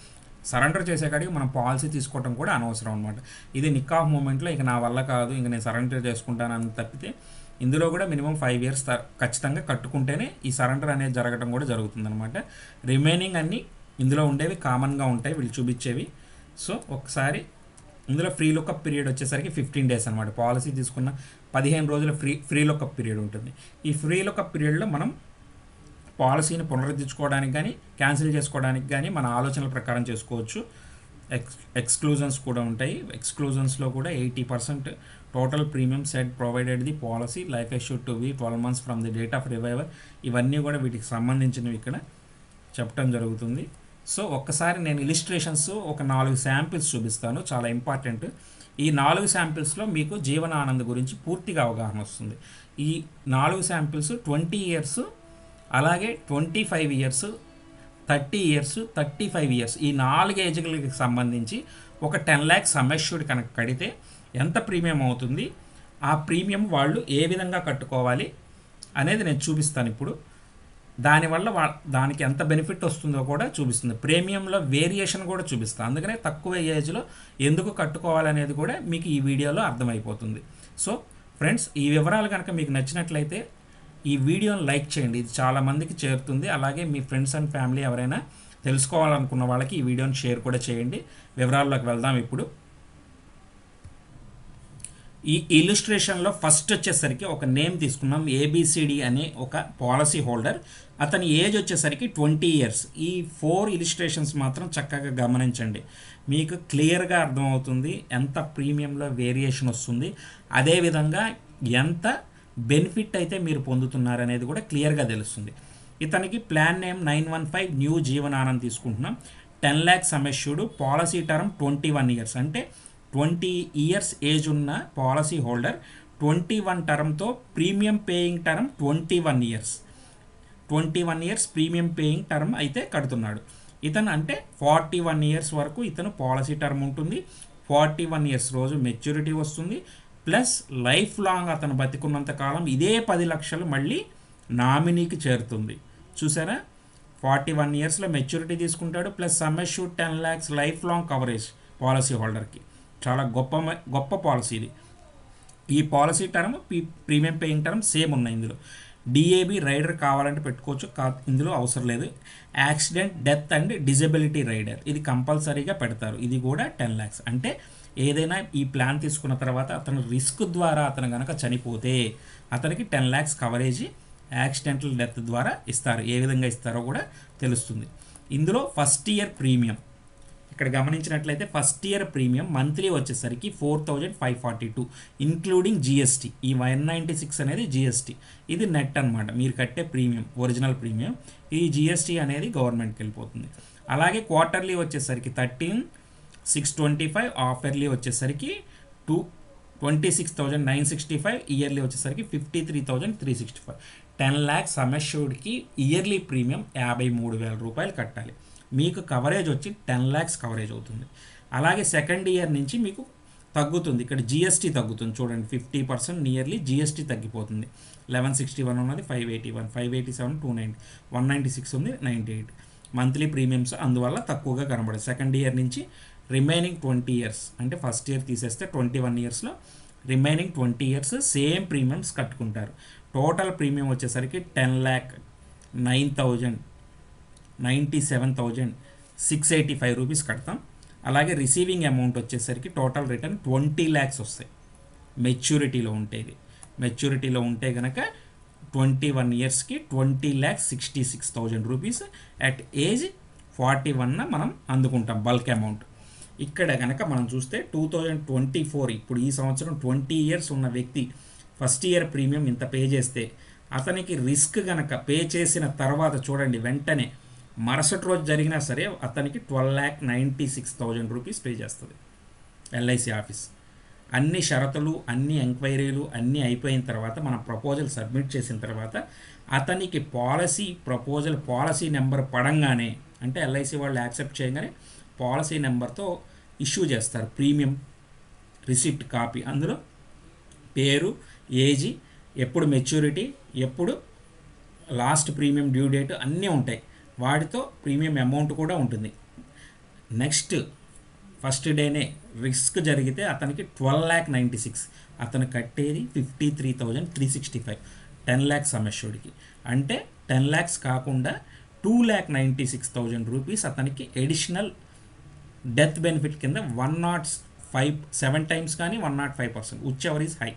సరెండర్ చేసే కాడికి మనం పాలసీ తీసుకోవడం కూడా అనవసరం అనమాట. ఇది నికాహ్ మూమెంట్లో ఇక నా వల్ల కాదు, ఇంక నేను సరెండర్ చేసుకుంటానని తప్పితే ఇందులో కూడా మినిమం 5 years ఖచ్చితంగా కట్టుకుంటేనే ఈ సరెండర్ అనేది జరగడం కూడా జరుగుతుందన్నమాట. రిమైనింగ్ అన్నీ ఇందులో ఉండేవి కామన్గా ఉంటాయి వీళ్ళు చూపించేవి. సో ఒకసారి ఇందులో ఫ్రీ లుకప్ పీరియడ్ వచ్చేసరికి 15 days అనమాట. పాలసీ తీసుకున్న 15 రోజుల ఫ్రీ లుకప్ పీరియడ్ ఉంటుంది. ఈ ఫ్రీ లుకప్ పీరియడ్లో మనం పాలసీని పునరుద్ధరించుకోవడానికి కానీ క్యాన్సిల్ చేసుకోవడానికి కానీ మన ఆలోచనల ప్రకారం చేసుకోవచ్చు. ఎక్స్క్లూజన్స్ కూడా ఉంటాయి. ఎక్స్క్లూజన్స్లో కూడా 80% total premium set provided the policy life assured to be 12 months from the date of revival. ఇవన్నీ కూడా వీటికి సంబంధించినవి ఇక్కడ చెప్పడం జరుగుతుంది. సో ఒక్కసారి నేను ఇలిస్ట్రేషన్స్ ఒక 4 శాంపిల్స్ చూపిస్తాను, చాలా ఇంపార్టెంట్. ఈ 4 శాంపిల్స్లో మీకు జీవన్ ఆనంద్ గురించి పూర్తిగా అవగాహన వస్తుంది. ఈ 4 శాంపిల్స్ 20 years, అలాగే 25 years, 30 years, 35 years ఈ 4 ఏజ్లకి సంబంధించి ఒక 10 lakhs సమ్ అష్యూర్డ్ కనుక కడితే ఎంత ప్రీమియం అవుతుంది, ఆ ప్రీమియం వాళ్ళు ఏ విధంగా కట్టుకోవాలి అనేది నేను చూపిస్తాను ఇప్పుడు. దానివల్ల దానికి ఎంత బెనిఫిట్ వస్తుందో కూడా చూపిస్తుంది. ప్రీమియంలో వేరియేషన్ కూడా చూపిస్తాను. అందుకనే తక్కువ ఏజ్లో ఎందుకు కట్టుకోవాలనేది కూడా మీకు ఈ వీడియోలో అర్థమైపోతుంది. సో ఫ్రెండ్స్, ఈ వివరాలు కనుక మీకు నచ్చినట్లయితే ఈ వీడియోని లైక్ చేయండి, ఇది చాలామందికి చేరుతుంది. అలాగే మీ ఫ్రెండ్స్ అండ్ ఫ్యామిలీ ఎవరైనా తెలుసుకోవాలనుకున్న వాళ్ళకి ఈ వీడియోని షేర్ కూడా చేయండి. వివరాల్లోకి వెళ్దాం ఇప్పుడు. ఈ ఇలిస్ట్రేషన్లో ఫస్ట్ వచ్చేసరికి ఒక నేమ్ తీసుకున్నాం, ఏబిసిడి అనే ఒక పాలసీ హోల్డర్. అతని ఏజ్ వచ్చేసరికి 20 years. ఈ 4 ఇలిస్ట్రేషన్స్ మాత్రం చక్కగా గమనించండి, మీకు క్లియర్గా అర్థమవుతుంది ఎంత ప్రీమియంలో వేరియేషన్ వస్తుంది, అదేవిధంగా ఎంత బెనిఫిట్ అయితే మీరు పొందుతున్నారనేది కూడా క్లియర్గా తెలుస్తుంది. ఇతనికి plan name 915 new Jeevan Anand తీసుకుంటున్నాం. 10 lakhs sum assured, policy term 21 years. అంటే 20 years ఏజ్ ఉన్న పాలసీ హోల్డర్ 21 టర్మ్తో premium paying term 21 years. 21 years premium paying term అయితే కడుతున్నాడు ఇతను. అంటే 41 years వరకు ఇతను పాలసీ టర్మ్ ఉంటుంది. 41 years రోజు మెచ్యూరిటీ వస్తుంది. ప్లస్ లైఫ్ లాంగ్ అతను బతికున్నంత కాలం ఇదే 10 లక్షలు మళ్ళీ నామినీకి చేరుతుంది. చూసారా, 41 yearsలో మెచ్యూరిటీ తీసుకుంటాడు. Plus sum assured 10 lakhs life long coverage policy హోల్డర్కి. చాలా గొప్ప పాలసీ ఇది. ఈ policy term premium paying term same ఉన్నాయి ఇందులో. డిఏబి రైడర్ కావాలంటే పెట్టుకోవచ్చు, ఇందులో అవసరం లేదు. Accident, death and disability rider ఇది కంపల్సరీగా పెడతారు. ఇది కూడా 10 lakhs. అంటే ఏదైనా ఈ ప్లాన్ తీసుకున్న తర్వాత అతను రిస్క్ ద్వారా అతను కనుక చనిపోతే అతనికి 10 lakhs కవరేజ్ యాక్సిడెంటల్ డెత్ ద్వారా ఇస్తారు. ఏ విధంగా ఇస్తారో కూడా తెలుస్తుంది. ఇందులో ఫస్ట్ ఇయర్ ప్రీమియం ఇక్కడ గమనించినట్లయితే ఫస్ట్ ఇయర్ ప్రీమియం మంత్లీ వచ్చేసరికి 4542 ఇంక్లూడింగ్ జిఎస్టీ. ఈ 196 అనేది జిఎస్టీ. ఇది నెట్ అనమాట, మీరు కట్టే ప్రీమియం, ఒరిజినల్ ప్రీమియం. ఈ జిఎస్టీ అనేది గవర్నమెంట్కి వెళ్ళిపోతుంది. అలాగే క్వార్టర్లీ వచ్చేసరికి 13,625, హాఫ్ ఇయర్లీ వచ్చేసరికి 26,965, ఇయర్లీ వచ్చేసరికి 53,365. 10 lakhs సమ్ అష్యూర్డ్కి ఇయర్లీ ప్రీమియం 53,000 రూపాయలు కట్టాలి. మీకు కవరేజ్ వచ్చి 10 lakhs కవరేజ్ అవుతుంది. అలాగే సెకండ్ ఇయర్ నుంచి మీకు తగ్గుతుంది. ఇక్కడ జిఎస్టీ తగ్గుతుంది చూడండి, 50% నియర్లీ జిఎస్టీ తగ్గిపోతుంది. 1161 ఉన్నది 581, 587, 290, 196 ఉంది, 98 మంత్లీ ప్రీమియమ్స్ అందువల్ల తక్కువగా కనబడదు. సెకండ్ ఇయర్ నుంచి రిమైనింగ్ 20 years, అంటే ఫస్ట్ ఇయర్ తీసేస్తే 21 yearsలో రిమైనింగ్ 20 years సేమ్ ప్రీమియమ్స్ కట్టుకుంటారు. టోటల్ ప్రీమియం వచ్చేసరికి 10,97,685 రూపీస్ కడతాం. అలాగే రిసీవింగ్ అమౌంట్ వచ్చేసరికి టోటల్ రిటర్న్ 20 lakhs వస్తాయి మెచ్యూరిటీలో ఉండేది. మెచ్యూరిటీలో ఉంటే కనుక 21 yearsకి 20,66,000 రూపీస్ అట్ ఏజ్ 41 మనం అందుకుంటాం బల్క్ అమౌంట్. ఇక్కడ కనుక మనం చూస్తే 2024 ఇప్పుడు ఈ సంవత్సరం 20 years ఉన్న వ్యక్తి ఫస్ట్ ఇయర్ ప్రీమియం ఇంత పే చేస్తే అతనికి రిస్క్ కనుక పే చేసిన తర్వాత చూడండి వెంటనే మరుసటి రోజు జరిగినా సరే అతనికి 12,96,000 రూపీస్ పే చేస్తుంది ఎల్ఐసి ఆఫీస్. అన్ని షరతులు, అన్ని ఎంక్వైరీలు అన్నీ అయిపోయిన తర్వాత మనం ప్రపోజల్ సబ్మిట్ చేసిన తర్వాత అతనికి పాలసీ నెంబర్ పడంగానే, అంటే ఎల్ఐసి వాళ్ళు యాక్సెప్ట్ చేయగానే పాలసీ నెంబర్తో ఇష్యూ చేస్తారు ప్రీమియం రిసిప్ట్ కాపీ, అందులో పేరు, ఏజీ, ఎప్పుడు మెచ్యూరిటీ, ఎప్పుడు లాస్ట్ ప్రీమియం డ్యూ డేట్ అన్నీ ఉంటాయి. వాటితో ప్రీమియం అమౌంట్ కూడా ఉంటుంది. నెక్స్ట్ ఫస్ట్ డేనే రిస్క్ జరిగితే అతనికి 12,96,000, అతను కట్టేది 53,365, 10 lakhs సమ్ అష్యూర్డ్కి. అంటే 10 lakhs కాకుండా 2,96,000 రూపీస్ అతనికి ఎడిషనల్ డెత్ బెనిఫిట్ కింద 105 టైమ్స్ కానీ 105% విచ్ ఎవర్ ఈజ్ హై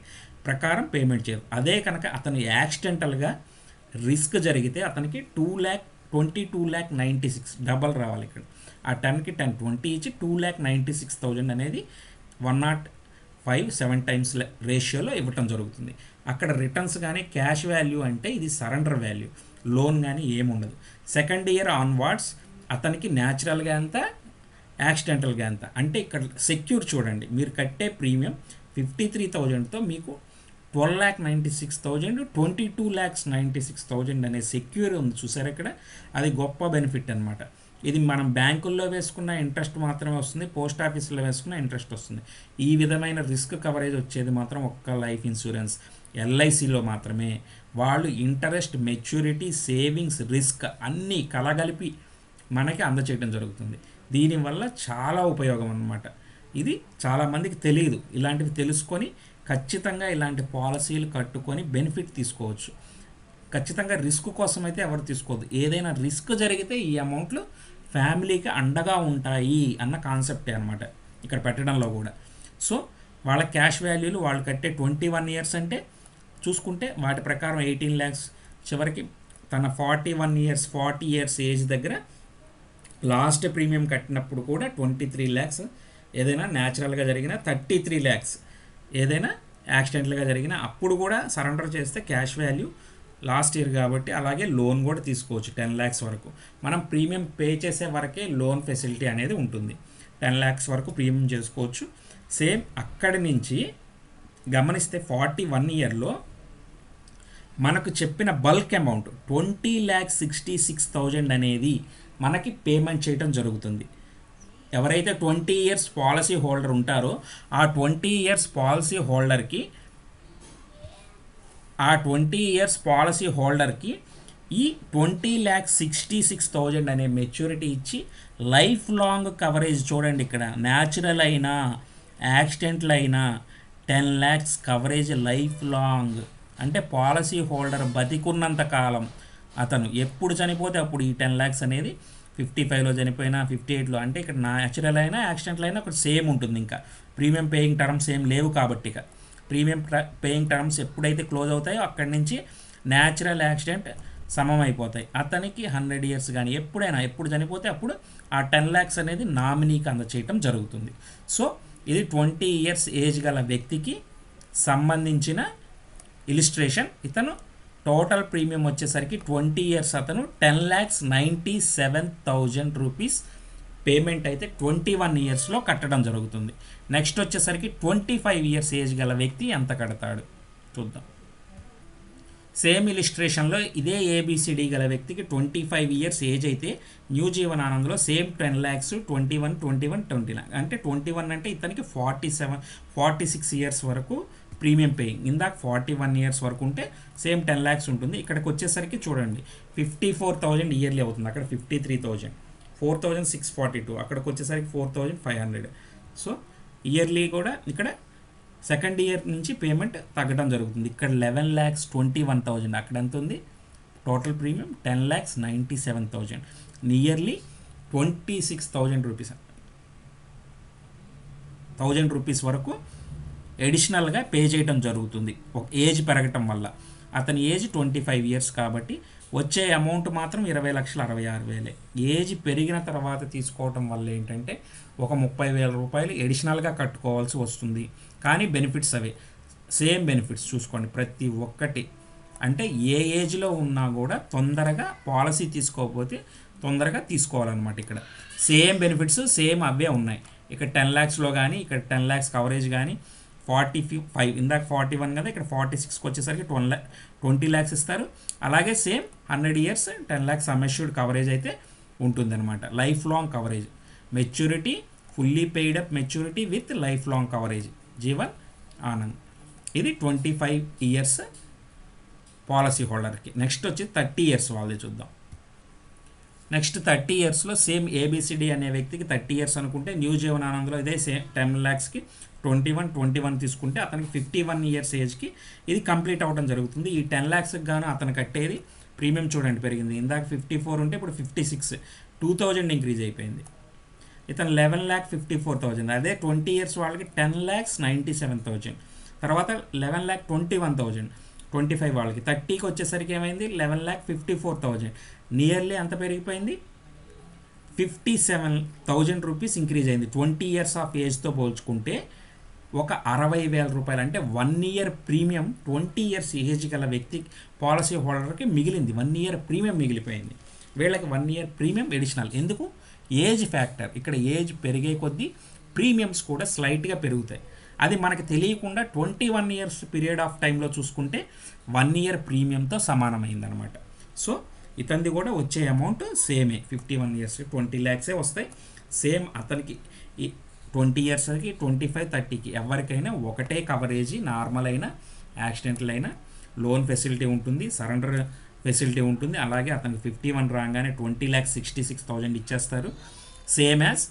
ప్రకారం పేమెంట్ చేయదు. అదే కనుక అతను యాక్సిడెంటల్గా రిస్క్ జరిగితే అతనికి 2,22,96,000 డబల్ రావాలి. ఇక్కడ ఆ 10కి 10 20 ఇచ్చి 2,96,000 అనేది 105 టైమ్స్ రేషియోలో ఇవ్వటం జరుగుతుంది. అక్కడ రిటర్న్స్ కానీ క్యాష్ వాల్యూ అంటే ఇది సరెండర్ వాల్యూ, లోన్ కానీ ఏముండదు. సెకండ్ ఇయర్ ఆన్వర్డ్స్ అతనికి న్యాచురల్గా ఎంత, యాక్సిడెంటల్గా ఎంత. అంటే ఇక్కడ సెక్యూర్ చూడండి, మీరు కట్టే ప్రీమియం 53,000తో మీకు 12,96,000, 22,96,000 అనే సెక్యూర్ ఉంది చూసారు ఇక్కడ. అది గొప్ప బెనిఫిట్ అనమాట. ఇది మనం బ్యాంకుల్లో వేసుకున్న ఇంట్రెస్ట్ మాత్రమే వస్తుంది, పోస్ట్ ఆఫీసులో వేసుకున్న ఇంట్రెస్ట్ వస్తుంది. ఈ విధమైన రిస్క్ కవరేజ్ వచ్చేది మాత్రం ఒక్క లైఫ్ ఇన్సూరెన్స్ ఎల్ఐసిలో మాత్రమే. వాళ్ళు ఇంట్రెస్ట్, మెచ్యూరిటీ, సేవింగ్స్, రిస్క్ అన్నీ కలగలిపి మనకి అందచేయడం జరుగుతుంది. దీనివల్ల చాలా ఉపయోగం అన్నమాట. ఇది చాలామందికి తెలియదు. ఇలాంటివి తెలుసుకొని ఖచ్చితంగా ఇలాంటి పాలసీలు కట్టుకొని బెనిఫిట్ తీసుకోవచ్చు. ఖచ్చితంగా రిస్క్ కోసం అయితే ఎవరు తీసుకోవద్దు. ఏదైనా రిస్క్ జరిగితే ఈ అమౌంట్లు ఫ్యామిలీకి అండగా ఉంటాయి అన్న కాన్సెప్టే అనమాట ఇక్కడ పెట్టడంలో కూడా. సో వాళ్ళ క్యాష్ వాల్యూలు వాళ్ళు కట్టే 21 years అంటే చూసుకుంటే వాటి ప్రకారం 18 lakhs, చివరికి తన 40 years ఏజ్ దగ్గర లాస్ట్ ప్రీమియం కట్టినప్పుడు కూడా 23 lakhs, ఏదైనా న్యాచురల్గా జరిగిన 33 lakhs, ఏదైనా యాక్సిడెంటల్గా జరిగిన అప్పుడు కూడా సరెండర్ చేస్తే క్యాష్ వాల్యూ లాస్ట్ ఇయర్ కాబట్టి అలాగే లోన్ కూడా తీసుకోవచ్చు 10 lakhs వరకు. మనం ప్రీమియం పే చేసే వరకే లోన్ ఫెసిలిటీ అనేది ఉంటుంది. 10 lakhs వరకు ప్రీమియం చేసుకోవచ్చు. సేమ్ అక్కడి నుంచి గమనిస్తే 41 yearలో మనకు చెప్పిన బల్క్ అమౌంట్ 20,66,000 అనేది మనకి పేమెంట్ చేయడం జరుగుతుంది. ఎవరైతే 20 years పాలసీ హోల్డర్ ఉంటారో ఆ 20 years పాలసీ హోల్డర్కి ఈ 20,66,000 అనే మెచ్యూరిటీ ఇచ్చి లైఫ్ లాంగ్ కవరేజ్ చూడండి ఇక్కడ, న్యాచురల్ అయినా యాక్సిడెంట్లు అయినా 10 lakhs కవరేజ్ లైఫ్ లాంగ్. అంటే పాలసీ హోల్డర్ బతికున్నంత కాలం అతను ఎప్పుడు చనిపోతే అప్పుడు ఈ 10 lakhs అనేది 55లో చనిపోయినా 58లో, అంటే ఇక్కడ న్యాచురల్ అయినా యాక్సిడెంట్లు అయినా ఒకటి సేమ్ ఉంటుంది. ఇంకా ప్రీమియం పేయింగ్ టర్మ్స్ ఏం లేవు కాబట్టి ఇక ప్రీమియం పేయింగ్ టర్మ్స్ ఎప్పుడైతే క్లోజ్ అవుతాయో అక్కడి నుంచి న్యాచురల్ యాక్సిడెంట్ సమం అయిపోతాయి. అతనికి 100 years కానీ ఎప్పుడు చనిపోతే అప్పుడు ఆ 10 lakhs అనేది నామినీకి అందచేయటం జరుగుతుంది. సో ఇది 20 years ఏజ్ గల వ్యక్తికి సంబంధించిన ఇలిస్ట్రేషన్. ఇతను టోటల్ ప్రీమియం వచ్చేసరికి 20 years అతను 10,97,000 రూపీస్ పేమెంట్ అయితే 21 yearsలో కట్టడం జరుగుతుంది. నెక్స్ట్ వచ్చేసరికి 25 years ఏజ్ గల వ్యక్తి ఎంత కడతాడు చూద్దాం. సేమ్ ఇలిస్ట్రేషన్లో ఇదే ఏబిసిడి గల వ్యక్తికి 25 years ఏజ్ అయితే new Jeevan ఆనంద్లో same 10 lakhs 21, 21, 20 lakhs. అంటే 21 అంటే ఇతనికి 46 years వరకు ప్రీమియం పేయింగ్. ఇందాక 41 years వరకు ఉంటే సేమ్ 10 lakhs ఉంటుంది. ఇక్కడికి వచ్చేసరికి చూడండి 54,000 ఇయర్లీ అవుతుంది. అక్కడ 53,000, 4,642, అక్కడికి వచ్చేసరికి 4,500. సో ఇయర్లీ కూడా ఇక్కడ సెకండ్ ఇయర్ నుంచి పేమెంట్ తగ్గడం జరుగుతుంది. ఇక్కడ 11,21,000, అక్కడ ఎంత ఉంది total premium 10,97,000, nearly 26,000 rupees, 1000 rupees వరకు ఎడిషనల్గా పే చేయడం జరుగుతుంది ఒక ఏజ్ పెరగటం వల్ల. అతని ఏజ్ 25 years కాబట్టి వచ్చే అమౌంట్ మాత్రం 20,66,000. ఏజ్ పెరిగిన తర్వాత తీసుకోవటం వల్ల ఏంటంటే ఒక 30,000 రూపాయలు ఎడిషనల్గా కట్టుకోవాల్సి వస్తుంది. కానీ బెనిఫిట్స్ అవే, సేమ్ బెనిఫిట్స్ చూసుకోండి ప్రతి ఒక్కటి. అంటే ఏ ఏజ్లో ఉన్నా కూడా తొందరగా పాలసీ తీసుకోకపోతే తొందరగా తీసుకోవాలన్నమాట. ఇక్కడ సేమ్ బెనిఫిట్స్ సేమ్ అవే ఉన్నాయి. ఇక్కడ 10 lakhsలో కానీ ఇక్కడ 10 lakhs కవరేజ్ కానీ 45, ఇందాక 41 కదా, ఇక్కడ 46కి వచ్చేసరికి 20 lakhs ఇస్తారు. అలాగే same 100 years 10 lakhs sum assured coverage అయితే ఉంటుందన్నమాట. Life long coverage, maturity, fully paid up maturity with life long coverage. Jeevan Anand. ఇది 25 ఇయర్స్ పాలసీ హోల్డర్కి. నెక్స్ట్ వచ్చి 30 ఇయర్స్ వాళ్ళది చూద్దాం. నెక్స్ట్ 30 ఇయర్స్లో సేమ్ ఏబిసిడి అనే వ్యక్తికి 30 ఇయర్స్ అనుకుంటే న్యూ జీవన్ ఆనంద్లో ఇదే సేమ్ 10 lakhsకి 21 తీసుకుంటే అతనికి 51 ఇయర్స్ ఏజ్కి ఇది కంప్లీట్ అవ్వడం జరుగుతుంది. ఈ 10 lakhsకి గాను అతను కట్టేది ప్రీమియం చూడండి పెరిగింది. ఇందాక 54 ఉంటే ఇప్పుడు 56, 2000 ఇంక్రీజ్ అయిపోయింది. ఇతను 11,54,000. అదే 20 ఇయర్స్ వాళ్ళకి 10,97,000. తర్వాత 11,21,000 25 వాళ్ళకి. 30కి వచ్చేసరికి ఏమైంది 11,54,000. నియర్లీ అంత పెరిగిపోయింది 57,000 రూపీస్ ఇంక్రీజ్ అయింది. 20 ఇయర్స్ ఆఫ్ ఏజ్తో పోల్చుకుంటే ఒక 60,000 రూపాయలు అంటే 1 ఇయర్ ప్రీమియం 20 ఇయర్స్ ఏజ్ గల వ్యక్తి పాలసీ హోల్డర్కి మిగిలింది. 1 ఇయర్ ప్రీమియం మిగిలిపోయింది. వీళ్ళకి 1 ఇయర్ ప్రీమియం ఎడిషనల్. ఎందుకు? Age factor. ఇక్కడ ఏజ్ పెరిగే కొద్దీ ప్రీమియమ్స్ కూడా స్లైట్గా పెరుగుతాయి. అది మనకు తెలియకుండా 21 ఇయర్స్ పీరియడ్ ఆఫ్ టైంలో చూసుకుంటే 1 ఇయర్ ప్రీమియంతో సమానమైందనమాట. సో ఇతనిది కూడా వచ్చే అమౌంట్ సేమే. 51 ఇయర్స్ 20 lakhs వస్తాయి. సేమ్ అతనికి ఈ 20 ఇయర్స్కి 25, 30కి ఎవరికైనా ఒకటే కవరేజీ. నార్మల్ అయినా యాక్సిడెంటల్ అయినా లోన్ ఫెసిలిటీ ఉంటుంది, సరెండర్ ఫెసిలిటీ ఉంటుంది. అలాగే అతనికి 51 రాగానే 20,66,000 ఇచ్చేస్తారు. సేమ్ యాజ్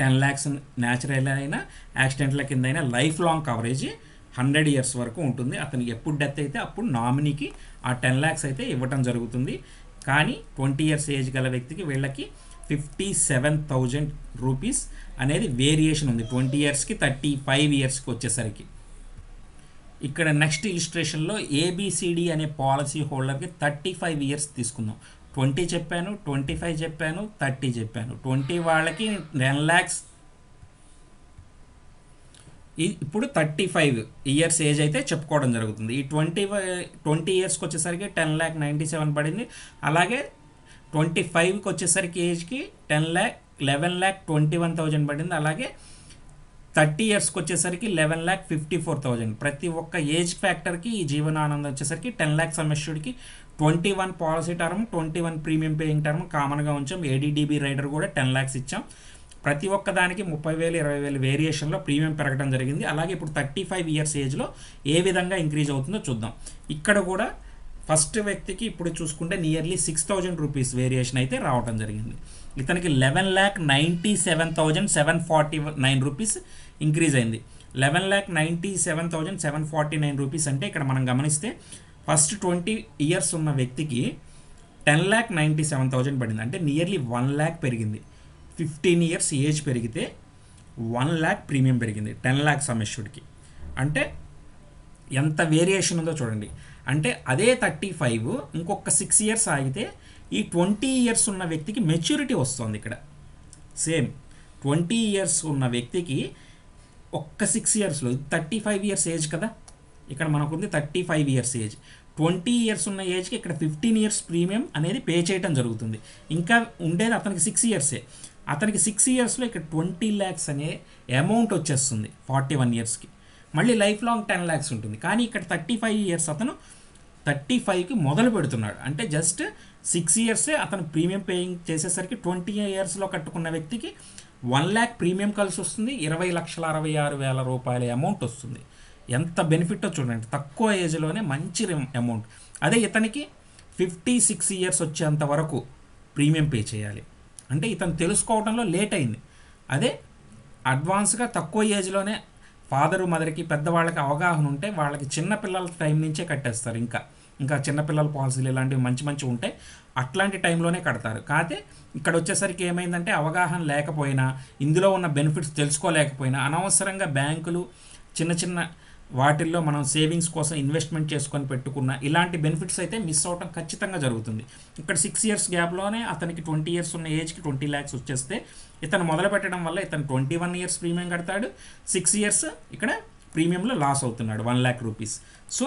10 lakhs న్యాచురల్ అయినా యాక్సిడెంట్ల కింద అయినా లైఫ్ లాంగ్ కవరేజీ 100 ఇయర్స్ వరకు ఉంటుంది. అతనికి ఎప్పుడు డెత్ అయితే అప్పుడు నామినీకి ఆ 10 lakhs అయితే ఇవ్వటం జరుగుతుంది. కానీ 20 ఇయర్స్ ఏజ్ గల వ్యక్తికి వీళ్ళకి 57,000 రూపీస్ అనేది వేరియేషన్ ఉంది 20 ఇయర్స్కి 35 ఇయర్స్కి వచ్చేసరికి. ఇక్కడ నెక్స్ట్ ఇలిస్ట్రేషన్లో ఏబిసిడి అనే పాలసీ హోల్డర్కి 35 ఇయర్స్ తీసుకుందాం. 20 చెప్పాను, 25 చెప్పాను, 30 చెప్పాను. 20 వాళ్ళకి 10 lakhs. ఇప్పుడు 35 ఇయర్స్ ఏజ్ అయితే చెప్పుకోవడం జరుగుతుంది. ఈ 20 ఇయర్స్కి వచ్చేసరికి 10,97,000 పడింది. అలాగే 25కి వచ్చేసరికి ఏజ్కి 11,21,000 పడింది. అలాగే 30 ఇయర్స్కి వచ్చేసరికి 11,54,000. ప్రతి ఒక్క ఏజ్ ఫ్యాక్టర్కి ఈ జీవనానందం వచ్చేసరికి 10 lakhs సమ్మెష్యూడ్కి 21 policy term, 21 premium paying term కామన్గా ఉంచాం. ఏడీడీబీ రైడర్ కూడా 10 lakhs ఇచ్చాం. ప్రతి ఒక్క దానికి 30,000, 20,000 వేరియేషన్లో ప్రీమియం పెరగడం జరిగింది. అలాగే ఇప్పుడు 35 ఇయర్స్ ఏజ్లో ఏ విధంగా ఇంక్రీజ్ అవుతుందో చూద్దాం. ఇక్కడ కూడా ఫస్ట్ వ్యక్తికి ఇప్పుడు చూసుకుంటే నియర్లీ 6,000 రూపీస్ వేరియేషన్ అయితే రావడం జరిగింది. ఇతనికి 11,97,749 రూపీస్ ఇంక్రీజ్ అయింది. 11,97,749 రూపీస్ అంటే ఇక్కడ మనం గమనిస్తే ఫస్ట్ 20 ఇయర్స్ ఉన్న వ్యక్తికి 10,97,000 పడింది. అంటే నియర్లీ 1 lakh పెరిగింది. 15 ఇయర్స్ ఏజ్ పెరిగితే 1 lakh ప్రీమియం పెరిగింది 10 lakhs సమ్మెష్యూడ్కి. అంటే ఎంత వేరియేషన్ ఉందో చూడండి. అంటే అదే 35 ఇంకొక 6 ఇయర్స్ ఆగితే ఈ 20 ఇయర్స్ ఉన్న వ్యక్తికి మెచ్యూరిటీ వస్తుంది. ఇక్కడ సేమ్ 20 ఇయర్స్ ఉన్న వ్యక్తికి ఒక్క 6 ఇయర్స్లో 35 ఇయర్స్ ఏజ్ కదా, ఇక్కడ మనకుంది 35 ఇయర్స్ ఏజ్. 20 ఇయర్స్ ఉన్న ఏజ్కి ఇక్కడ 15 ఇయర్స్ ప్రీమియం అనేది పే చేయడం జరుగుతుంది. ఇంకా ఉండేది అతనికి 6 ఇయర్సే. అతనికి 6 ఇయర్స్లో ఇక్కడ 20 lakhs అనే అమౌంట్ వచ్చేస్తుంది 41 ఇయర్స్కి. మళ్ళీ లైఫ్ లాంగ్ 10 lakhs ఉంటుంది. కానీ ఇక్కడ 35 ఇయర్స్ అతను 35కి మొదలు పెడుతున్నాడు. అంటే జస్ట్ 6 ఇయర్సే అతను ప్రీమియం పేయింగ్ చేసేసరికి 20 ఇయర్స్లో కట్టుకున్న వ్యక్తికి 1 lakh ప్రీమియం కలిసి వస్తుంది. 20,66,000 రూపాయల అమౌంట్ వస్తుంది. ఎంత బెనిఫిట్టో చూడండి. తక్కువ ఏజ్లోనే మంచి అమౌంట్. అదే ఇతనికి 56 ఇయర్స్ వచ్చేంత వరకు ప్రీమియం పే చేయాలి. అంటే ఇతను తెలుసుకోవడంలో లేట్ అయింది. అదే అడ్వాన్స్గా తక్కువ ఏజ్లోనే ఫాదరు మదర్కి పెద్దవాళ్ళకి అవగాహన ఉంటే వాళ్ళకి చిన్నపిల్లల టైం నుంచే కట్టేస్తారు. ఇంకా చిన్నపిల్లల పాలసీలు ఇలాంటివి మంచి ఉంటాయి. అట్లాంటి టైంలోనే కడతారు. కాకపోతే ఇక్కడ వచ్చేసరికి ఏమైందంటే అవగాహన లేకపోయినా, ఇందులో ఉన్న బెనిఫిట్స్ తెలుసుకోలేకపోయినా అనవసరంగా బ్యాంకులు చిన్న వాటిల్లో మనం సేవింగ్స్ కోసం ఇన్వెస్ట్మెంట్ చేసుకొని పెట్టుకున్న ఇలాంటి బెనిఫిట్స్ అయితే మిస్ అవటం ఖచ్చితంగా జరుగుతుంది. ఇక్కడ 6 ఇయర్స్ గ్యాప్లోనే అతనికి 20 ఇయర్స్ ఉన్న ఏజ్కి 20 lakhs వచ్చేస్తే ఇతను మొదలు పెట్టడం వల్ల ఇతను 21 ఇయర్స్ ప్రీమియం కడతాడు. 6 ఇయర్స్ ఇక్కడ ప్రీమియంలో లాస్ అవుతున్నాడు 1 lakh రూపీస్. సో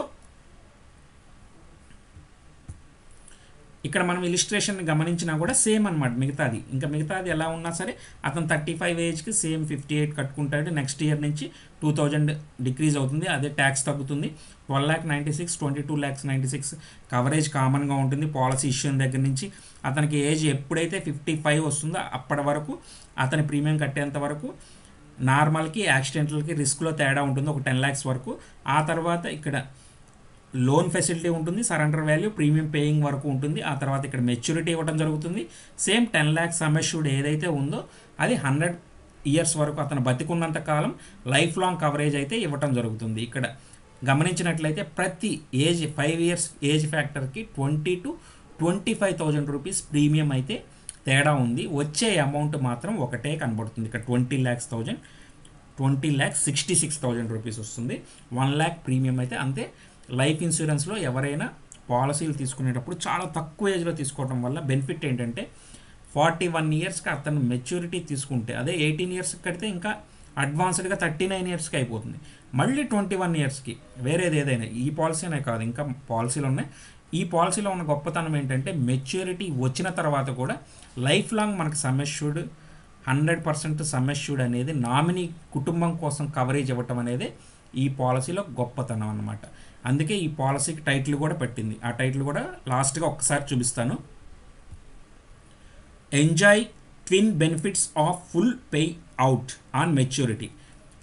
ఇక్కడ మనం ఇలిస్ట్రేషన్ గమనించినా కూడా సేమ్ అనమాట. మిగతాది ఎలా ఉన్నా సరే అతను 35 ఏజ్కి సేమ్ 58 కట్టుకుంటాడు. నెక్స్ట్ ఇయర్ నుంచి 2,000 డిక్రీజ్ అవుతుంది. అదే ట్యాక్స్ తగ్గుతుంది. 12,96,000, 22,96,000 కవరేజ్ కామన్గా ఉంటుంది. పాలసీ ఇష్యూ దగ్గర నుంచి అతనికి ఏజ్ ఎప్పుడైతే 55 వస్తుందో అప్పటి వరకు అతని ప్రీమియం కట్టేంత వరకు నార్మల్కి యాక్సిడెంటల్కి రిస్క్లో తేడా ఉంటుంది, ఒక 10 lakhs వరకు. ఆ తర్వాత ఇక్కడ లోన్ ఫెసిలిటీ ఉంటుంది, సరెండర్ వాల్యూ, ప్రీమియం పేయింగ్ వరకు ఉంటుంది. ఆ తర్వాత ఇక్కడ మెచ్యూరిటీ ఇవ్వడం జరుగుతుంది. సేమ్ 10 lakhs సమ్ అష్యూర్డ్ ఏదైతే ఉందో అది 100 years వరకు అతను బతికున్నంత కాలం లైఫ్ లాంగ్ కవరేజ్ అయితే ఇవ్వటం జరుగుతుంది. ఇక్కడ గమనించినట్లయితే ప్రతి ఏజ్ 5 years ఏజ్ ఫ్యాక్టర్కి 20,000 to 25,000 రూపీస్ ప్రీమియం అయితే తేడా ఉంది. వచ్చే అమౌంట్ మాత్రం ఒకటే కనబడుతుంది. ఇక్కడ 20,66,000 రూపీస్ వస్తుంది. 1 lakh ప్రీమియం అయితే అంతే. లైఫ్ ఇన్సూరెన్స్లో ఎవరైనా పాలసీలు తీసుకునేటప్పుడు చాలా తక్కువ ఏజ్లో తీసుకోవడం వల్ల బెనిఫిట్ ఏంటంటే 41 yearsకి అతను మెచ్యూరిటీ తీసుకుంటే, అదే 18 years కడితే ఇంకా అడ్వాన్స్డ్గా 39 yearsకి అయిపోతుంది. మళ్ళీ 21 yearsకి వేరేది ఏదైనా, ఈ పాలసీ అనే కాదు ఇంకా పాలసీలు ఉన్నాయి. ఈ పాలసీలో ఉన్న గొప్పతనం ఏంటంటే మెచ్యూరిటీ వచ్చిన తర్వాత కూడా లైఫ్ లాంగ్ మనకు సమ్ అష్యూర్డ్ 100% సమ్ అష్యూర్డ్ అనేది నామినీ కుటుంబం కోసం కవరేజ్ ఇవ్వటం అనేది ఈ పాలసీలో గొప్పతనం అన్నమాట. అందుకే ఈ పాలసీకి టైటిల్ కూడా పెట్టింది. ఆ టైటిల్ కూడా లాస్ట్గా ఒక్కసారి చూపిస్తాను. Enjoy twin benefits of full pay out on maturity.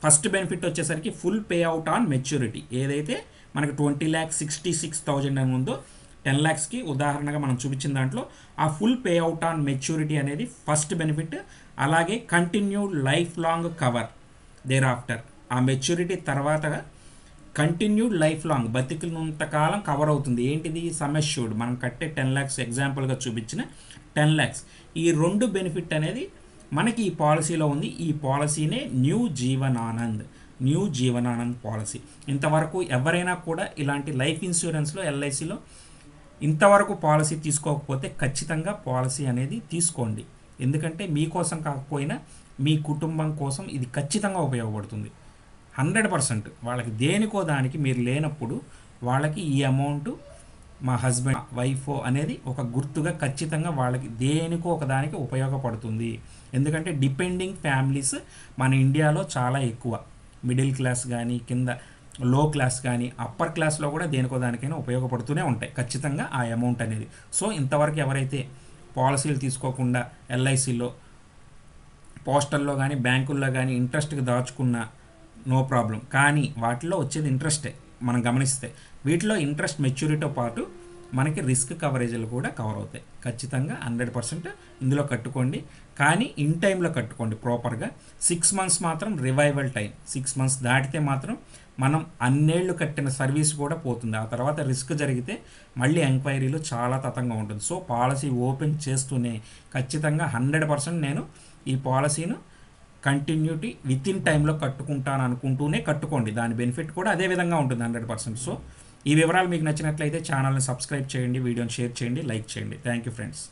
First benefit వచ్చేసరికి full pay out on maturity. ఏదైతే మనకు 20,66,000 అని ఉందో 10 lakhsకి ఉదాహరణగా మనం చూపించిన దాంట్లో ఆ full pay out on maturity అనేది ఫస్ట్ బెనిఫిట్. అలాగే continued life long cover there after. ఆ మెచ్యూరిటీ తర్వాత కంటిన్యూడ్ లైఫ్ లాంగ్ బతికినంతకాలం కవర్ అవుతుంది. ఏంటిది? సమ్ అష్యూర్డ్ మనం కట్టే 10 lakhs ఎగ్జాంపుల్గా చూపించిన 10 lakhs. ఈ రెండు బెనిఫిట్ అనేది మనకి ఈ పాలసీలో ఉంది. ఈ పాలసీనే న్యూ జీవన్ ఆనంద్ పాలసీ. ఇంతవరకు ఎవరైనా కూడా ఇలాంటి లైఫ్ ఇన్సూరెన్స్లో ఎల్ఐసిలో ఇంతవరకు పాలసీ తీసుకోకపోతే ఖచ్చితంగా పాలసీ అనేది తీసుకోండి. ఎందుకంటే మీకోసం కాకపోయినా మీ కుటుంబం కోసం ఇది ఖచ్చితంగా ఉపయోగపడుతుంది. 100% వాళ్ళకి దేనికో దానికి మీరు లేనప్పుడు వాళ్ళకి ఈ అమౌంట్ మా హస్బెండ్ వైఫ్ అనేది ఒక గుర్తుగా ఖచ్చితంగా వాళ్ళకి దేనికో ఒక దానికి ఉపయోగపడుతుంది. ఎందుకంటే డిపెండింగ్ ఫ్యామిలీస్ మన ఇండియాలో చాలా ఎక్కువ. మిడిల్ క్లాస్ కానీ, కింద లో క్లాస్ కానీ, అప్పర్ క్లాస్లో కూడా దేనికో దానికైనా ఉపయోగపడుతూనే ఉంటాయి ఖచ్చితంగా ఆ అమౌంట్ అనేది. సో ఇంతవరకు ఎవరైతే పాలసీలు తీసుకోకుండా ఎల్ఐసిలో, పోస్టల్లో కానీ, బ్యాంకుల్లో కానీ ఇంట్రెస్ట్కి దాచుకున్న నో ప్రాబ్లం. కానీ వాటిలో వచ్చేది ఇంట్రెస్టే మనం గమనిస్తే. వీటిలో ఇంట్రెస్ట్ మెచ్యూరిటీతో పాటు మనకి రిస్క్ కవరేజీలు కూడా కవర్ అవుతాయి. ఖచ్చితంగా 100% ఇందులో కట్టుకోండి. కానీ ఇన్ టైంలో కట్టుకోండి ప్రాపర్గా. 6 months మాత్రం రివైవల్ టైం. 6 months దాటితే మాత్రం మనం అన్నేళ్ళు కట్టిన సర్వీస్ కూడా పోతుంది. ఆ తర్వాత రిస్క్ జరిగితే మళ్ళీ ఎంక్వైరీలు చాలా తతంగా ఉంటుంది. సో పాలసీ ఓపెన్ చేస్తూనే ఖచ్చితంగా 100% నేను ఈ పాలసీను కంటిన్యూటీ విత్ ఇన్ టైంలో కట్టుకుంటాను అనుకుంటూనే కట్టుకోండి. దాని బెనిఫిట్ కూడా అదే విధంగా ఉంటుంది 100%. సో ఈ వివరాలు మీకు నచ్చినట్లయితే ఛానల్ని సబ్స్క్రైబ్ చేయండి, వీడియోని షేర్ చేయండి, లైక్ చేయండి. Thank you friends.